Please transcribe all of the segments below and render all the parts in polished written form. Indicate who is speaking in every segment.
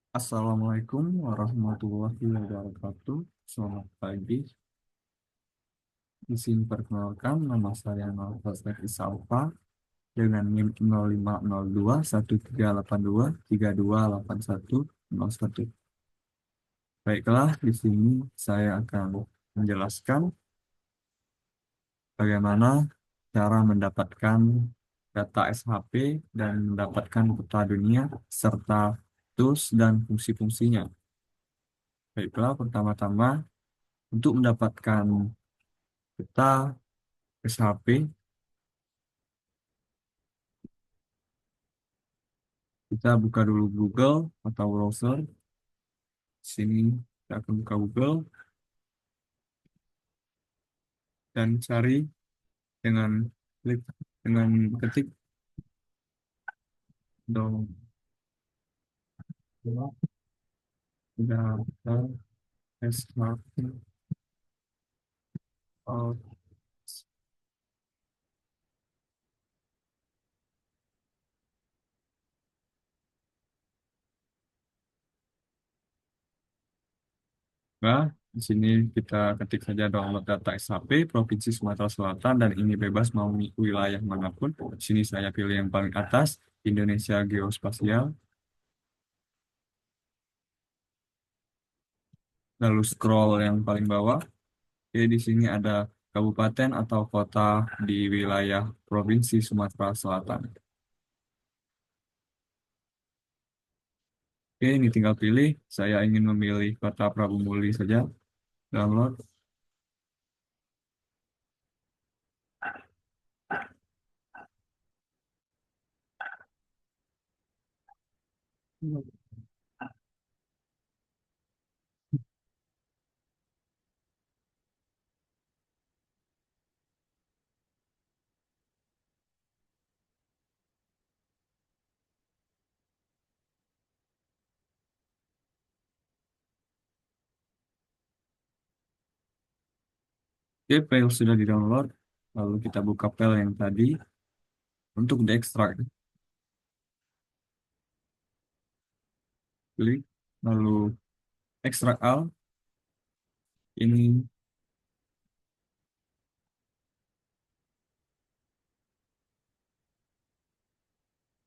Speaker 1: Assalamualaikum warahmatullahi wabarakatuh. Selamat pagi. Di sini perkenalkan nama saya Nova Isalfa dengan NIM 05021382328101. Baiklah, di sini saya akan menjelaskan bagaimana cara mendapatkan data SHP dan mendapatkan peta dunia serta tools dan fungsi-fungsinya. Baiklah, pertama-tama untuk mendapatkan peta SHP, kita buka dulu Google atau browser. Di sini kita akan buka Google dan cari dengan klik dengan ketik dong data SHP. Oh, nah, di sini kita ketik saja download data SHP Provinsi Sumatera Selatan dan ini bebas mau wilayah manapun. Di sini saya pilih yang paling atas, Indonesia Geospasial. Lalu scroll yang paling bawah. Oke, di sini ada kabupaten atau kota di wilayah Provinsi Sumatera Selatan. Oke, ini tinggal pilih. Saya ingin memilih kota Prabu Muli saja. Download. Oke, file sudah di-download. Lalu kita buka file yang tadi untuk diekstrak. Klik. Lalu ekstrak all. Ini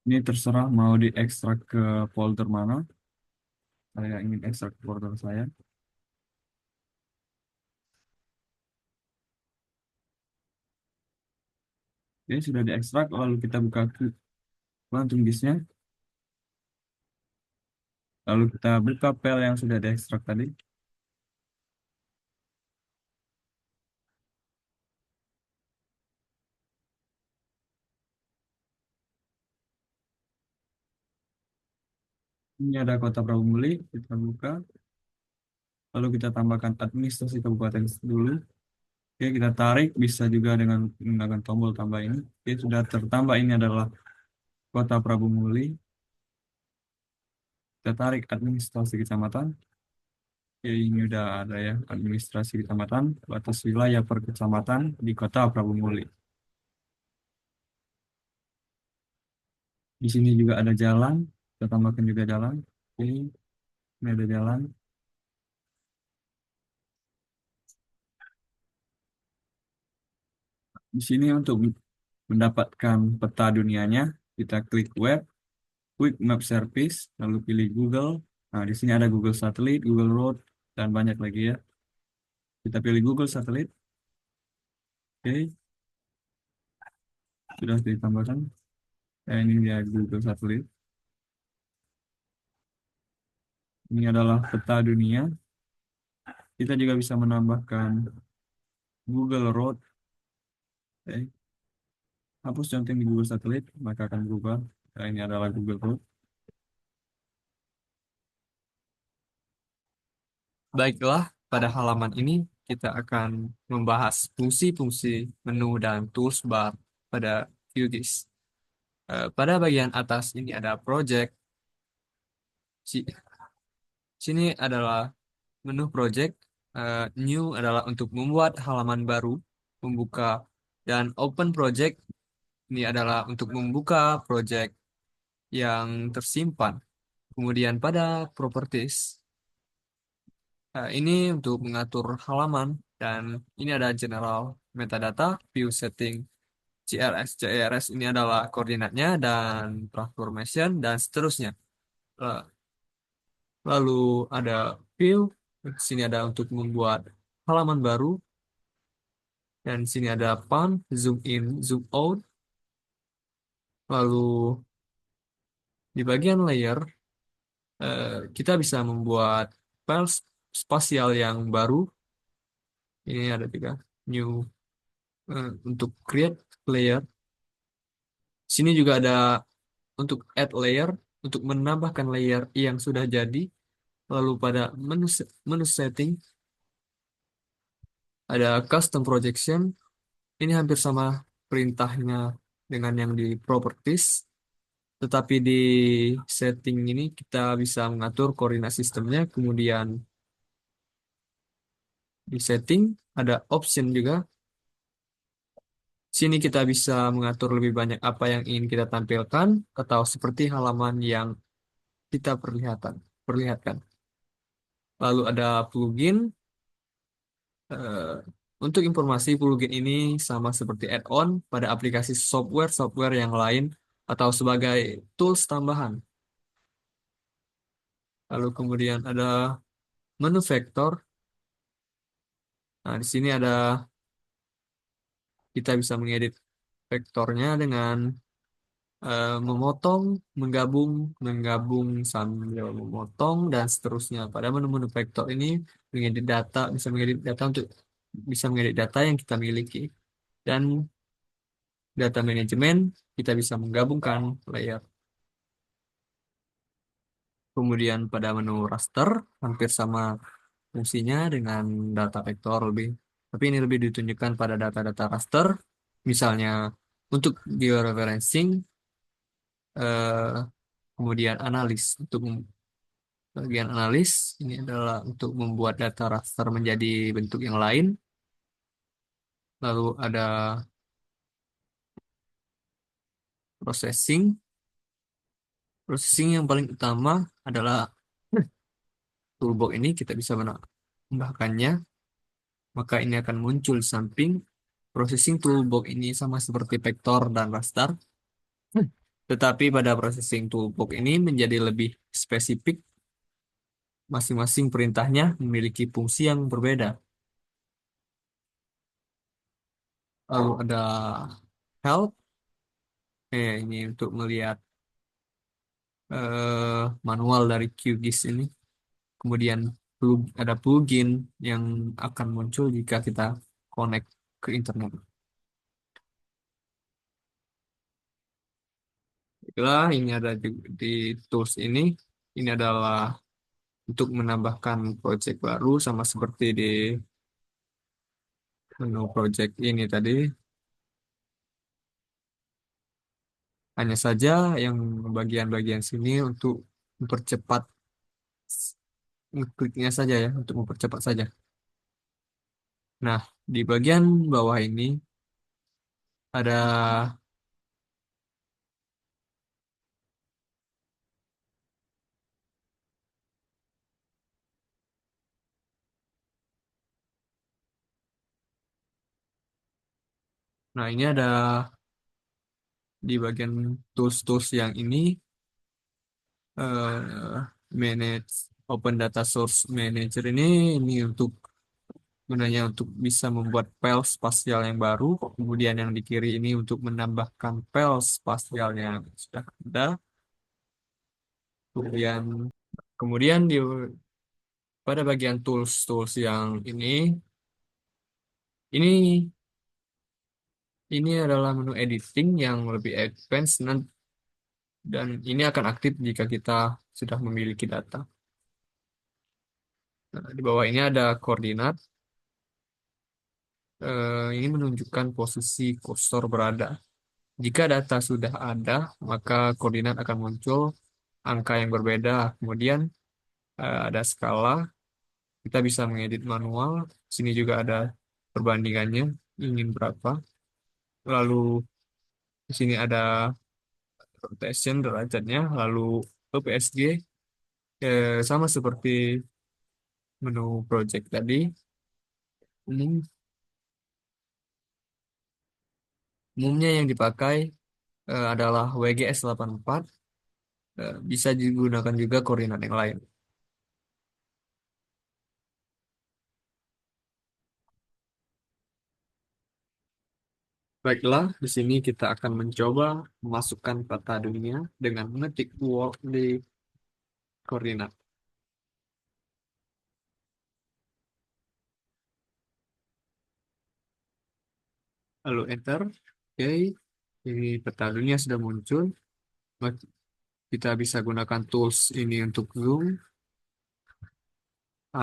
Speaker 1: ini terserah mau diekstrak ke folder mana. Saya ingin ekstrak ke folder saya. Oke, sudah diekstrak. Lalu kita buka quantum disknya. Lalu kita buka file yang sudah diekstrak tadi. Ini ada kota Prabu Muli. Kita buka. Lalu kita tambahkan administrasi kabupaten dulu. Oke, kita tarik. Bisa juga dengan menggunakan tombol tambah ini. Oke, sudah tertambah. Ini adalah kota Prabu Muli. Kita tarik administrasi kecamatan. Oke, ini udah ada ya administrasi kecamatan. Batas wilayah per kecamatan di kota Prabu Muli. Di sini juga ada jalan. Kita tambahkan juga jalan. Oke, ini ada jalan. Di sini untuk mendapatkan peta dunianya, kita klik web, quick map service, lalu pilih Google. Nah, di sini ada Google Satelit, Google Road, dan banyak lagi ya. Kita pilih Google Satelit. Oke, sudah ditambahkan. Ya, ini dia Google Satelit. Ini adalah peta dunia. Kita juga bisa menambahkan Google Road. Oke, hapus contoh di Google Satelit, maka akan berubah. Nah, ini adalah Google Road. Baiklah, pada halaman ini kita akan membahas fungsi-fungsi menu dan toolbar pada QGIS. Pada bagian atas ini ada project. Ci- Sini adalah menu project. New adalah untuk membuat halaman baru, membuka, dan open project ini adalah untuk membuka project yang tersimpan. Kemudian pada properties, ini untuk mengatur halaman dan ini ada general metadata, view setting, CRS. CRS ini adalah koordinatnya dan transformation dan seterusnya. La- Lalu ada view, di sini ada untuk membuat halaman baru dan di sini ada pan, zoom in, zoom out. Lalu di bagian layer kita bisa membuat file spasial yang baru. Ini ada tiga new untuk create layer. Sini juga ada untuk add layer, untuk menambahkan layer yang sudah jadi. Lalu pada menu setting ada custom projection. Ini hampir sama perintahnya dengan yang di properties, tetapi di setting ini kita bisa mengatur koordinat sistemnya. Kemudian di setting ada option juga. Sini kita bisa mengatur lebih banyak apa yang ingin kita tampilkan atau seperti halaman yang kita perlihatkan. Lalu ada plugin. Eh, untuk informasi, plugin ini sama seperti add-on pada aplikasi software-software yang lain atau sebagai tools tambahan. Lalu kemudian ada menu vektor. Nah, di sini ada kita bisa mengedit vektornya dengan memotong, menggabung, menggabung sambil memotong dan seterusnya. Pada menu-menu vektor ini mengedit data, bisa mengedit data untuk bisa mengedit data yang kita miliki. Dan data manajemen, kita bisa menggabungkan layer. Kemudian pada menu raster, hampir sama fungsinya dengan data vektor lebih. Tapi ini lebih ditunjukkan pada data-data raster. Misalnya untuk georeferencing, eh, kemudian analis. Untuk bagian analis, ini adalah untuk membuat data raster menjadi bentuk yang lain. Lalu ada processing. Processing yang paling utama adalah toolbox ini kita bisa menambahkannya, maka ini akan muncul di samping. Processing toolbox ini sama seperti vektor dan raster, tetapi pada processing toolbox ini menjadi lebih spesifik. Masing-masing perintahnya memiliki fungsi yang berbeda. Lalu ada help, ini untuk melihat manual dari QGIS ini. Kemudian ada plugin yang akan muncul jika kita connect ke internet. Itulah ini ada di tools ini. Ini adalah untuk menambahkan project baru sama seperti di menu project ini tadi. Hanya saja yang bagian-bagian sini untuk mempercepat kliknya saja ya, untuk mempercepat saja. Nah, di bagian bawah ini ada, nah ini ada di bagian tools-tools yang ini manage Open Data Source Manager ini untuk gunanya untuk bisa membuat file spasial yang baru. Kemudian yang di kiri ini untuk menambahkan file spasial yang sudah ada. Kemudian kemudian pada bagian tools-tools yang ini ini adalah menu editing yang lebih advance dan ini akan aktif jika kita sudah memiliki data. Nah, di bawah ini ada koordinat. Ini menunjukkan posisi kursor berada. Jika data sudah ada, maka koordinat akan muncul angka yang berbeda. Kemudian ada skala, kita bisa mengedit manual. Sini juga ada perbandingannya, ingin berapa. Lalu di sini ada rotation derajatnya, lalu EPSG. Sama seperti menu project tadi, umum umumnya yang dipakai adalah WGS 84, bisa digunakan juga koordinat yang lain. Baiklah, di sini kita akan mencoba memasukkan peta dunia dengan mengetik world di koordinat. Lalu enter. Oke, ini peta dunia sudah muncul. Mak- Kita bisa gunakan tools ini untuk zoom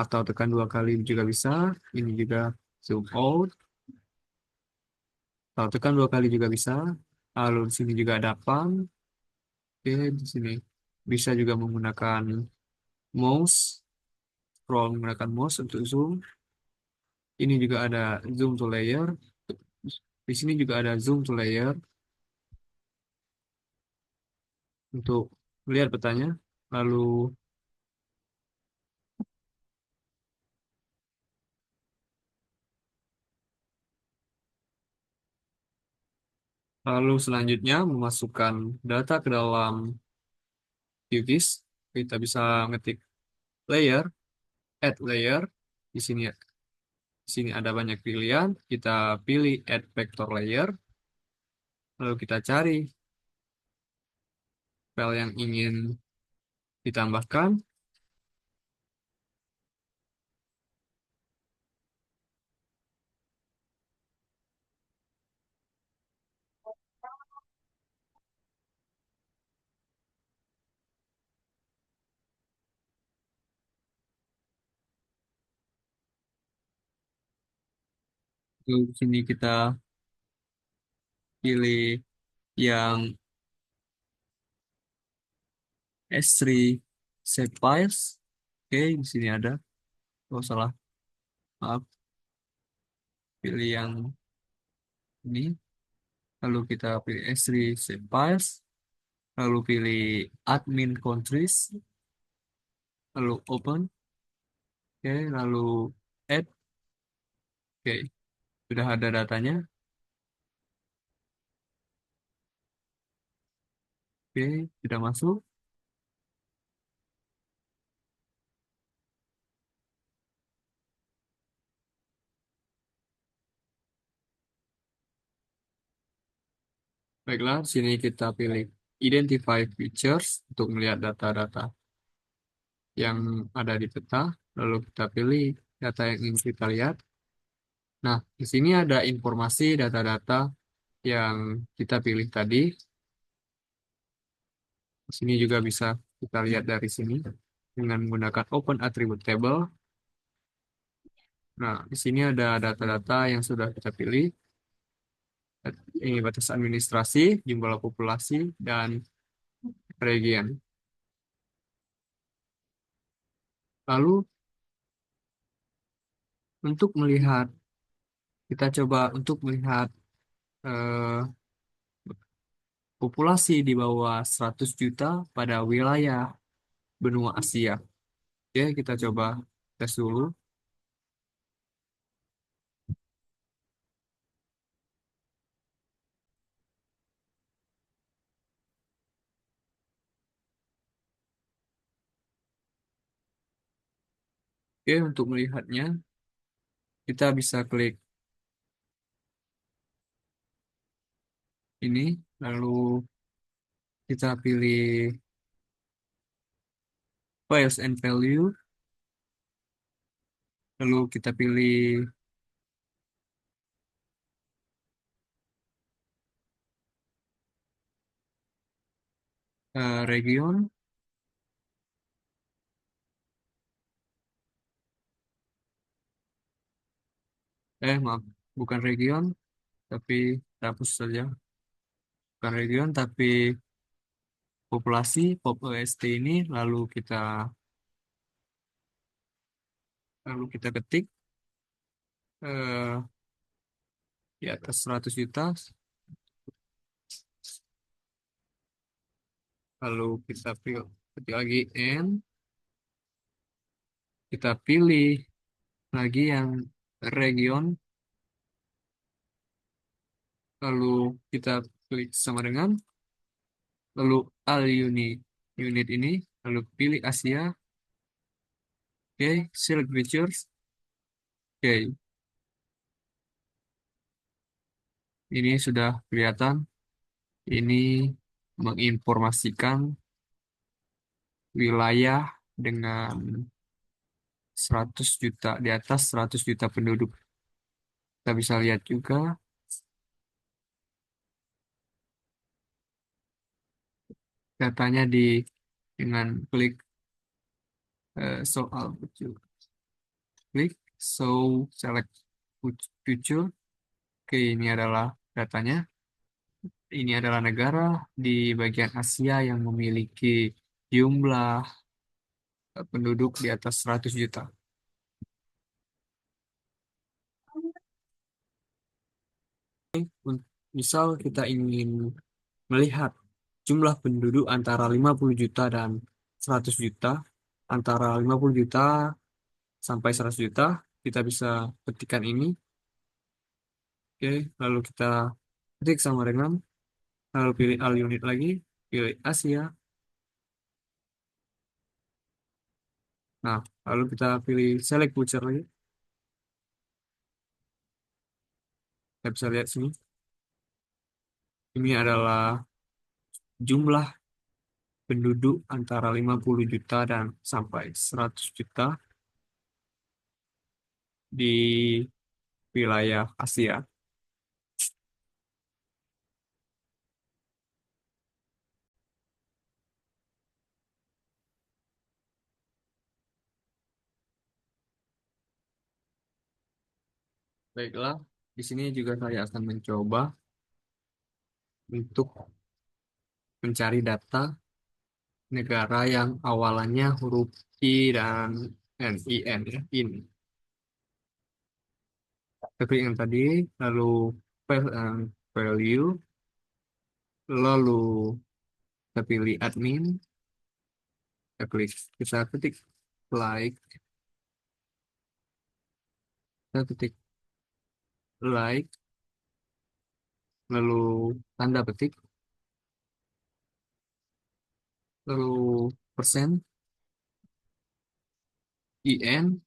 Speaker 1: atau tekan dua kali juga bisa. Ini juga zoom out atau tekan dua kali juga bisa. Lalu di sini juga ada pan. Oke, di sini bisa juga menggunakan mouse, scroll menggunakan mouse untuk zoom. Ini juga ada zoom to layer. Di sini juga ada zoom to layer untuk melihat petanya. Lalu lalu selanjutnya memasukkan data ke dalam QGIS. Kita bisa ngetik layer, add layer. Di sini ada banyak pilihan. Kita pilih add vector layer. Lalu kita cari file yang ingin ditambahkan. Lalu di sini kita pilih yang S3 save files. Oke, di sini ada. Oh, salah. Maaf, pilih yang ini. Lalu kita pilih S3 save files. Lalu pilih admin countries. Lalu open. Oke, lalu add. Oke, sudah ada datanya. Oke, sudah masuk. Baiklah, sini kita pilih identify features untuk melihat data-data yang ada di peta. Lalu kita pilih data yang ingin kita lihat. Nah, di sini ada informasi data-data yang kita pilih tadi. Di sini juga bisa kita lihat dari sini dengan menggunakan Open Attribute Table. Nah, di sini ada data-data yang sudah kita pilih. Ini batas administrasi, jumlah populasi, dan region. Lalu untuk melihat, kita coba untuk melihat eh, populasi di bawah 100 juta pada wilayah benua Asia. Oke, kita coba tes dulu. Oke, untuk melihatnya, kita bisa klik ini, lalu kita pilih Files and Value, lalu kita pilih region, maaf, bukan region, tapi hapus saja. Bukan region, tapi populasi, pop OST ini, lalu kita ketik eh, di atas 100 juta, lalu kita pilih ketik lagi N, Kita pilih lagi yang region, lalu kita klik sama dengan, lalu all unit ini, lalu pilih Asia, oke, select features, oke, ini sudah kelihatan, ini menginformasikan wilayah dengan 100 juta, di atas 100 juta penduduk. Kita bisa lihat juga datanya dengan klik soal klik select future. Oke, ini adalah datanya. Ini adalah negara di bagian Asia yang memiliki jumlah penduduk di atas 100 juta. Misal kita ingin melihat jumlah penduduk antara 50 juta dan 100 juta, antara 50 juta sampai 100 juta, kita bisa ketikkan ini. Oke, lalu kita ketik sama dengan, lalu pilih all unit lagi, pilih Asia. Nah, lalu kita pilih select voucher lagi. Kita bisa lihat sini. Ini adalah jumlah penduduk antara 50 juta dan sampai 100 juta di wilayah Asia. Baiklah, di sini juga saya akan mencoba untuk mencari data negara yang awalannya huruf I dan NIN ya, ini. Tapi yang tadi, lalu value, lalu kita pilih admin, kita ketik like, kita ketik like, lalu tanda petik, lalu persen, IN,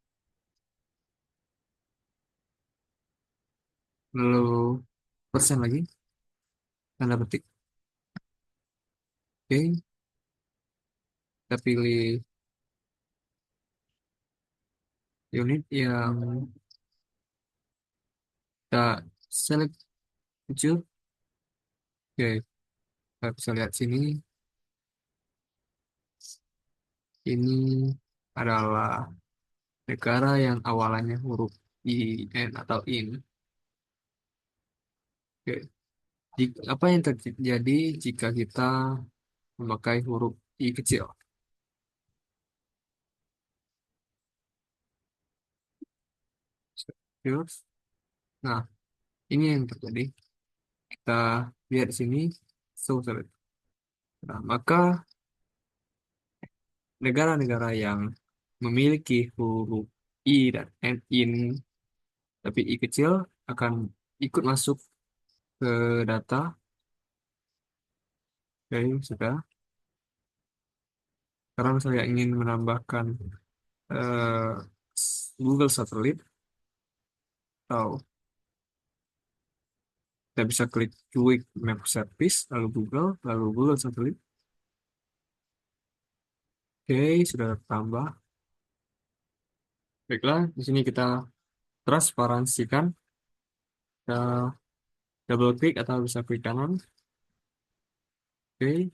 Speaker 1: lalu persen lagi, tanda petik. Oke, kita pilih unit yang kita select kecil. Oke, kita bisa lihat sini. Ini adalah negara yang awalannya huruf IN atau IN. Oke, apa yang terjadi jika kita memakai huruf I kecil? Terus, nah, ini yang terjadi. Kita lihat di sini. Sorry. Nah, maka negara-negara yang memiliki huruf I dan N in tapi I kecil akan ikut masuk ke data. Oke, sudah. Sekarang saya ingin menambahkan eh, Google Satelit atau kita bisa klik Map Service lalu Google Satelit. Oke, sudah tambah. Baiklah, di sini kita transparansikan. Kita double klik atau bisa klik kanan. Oke,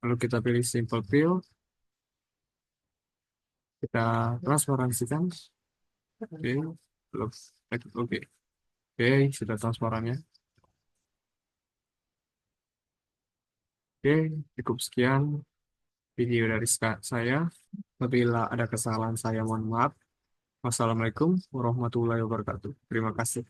Speaker 1: lalu kita pilih Simple Fill. Kita transparansikan. Oke, oke, oke, sudah transparannya. Oke, cukup sekian video dari saya. Apabila ada kesalahan saya mohon maaf. Wassalamualaikum warahmatullahi wabarakatuh. Terima kasih.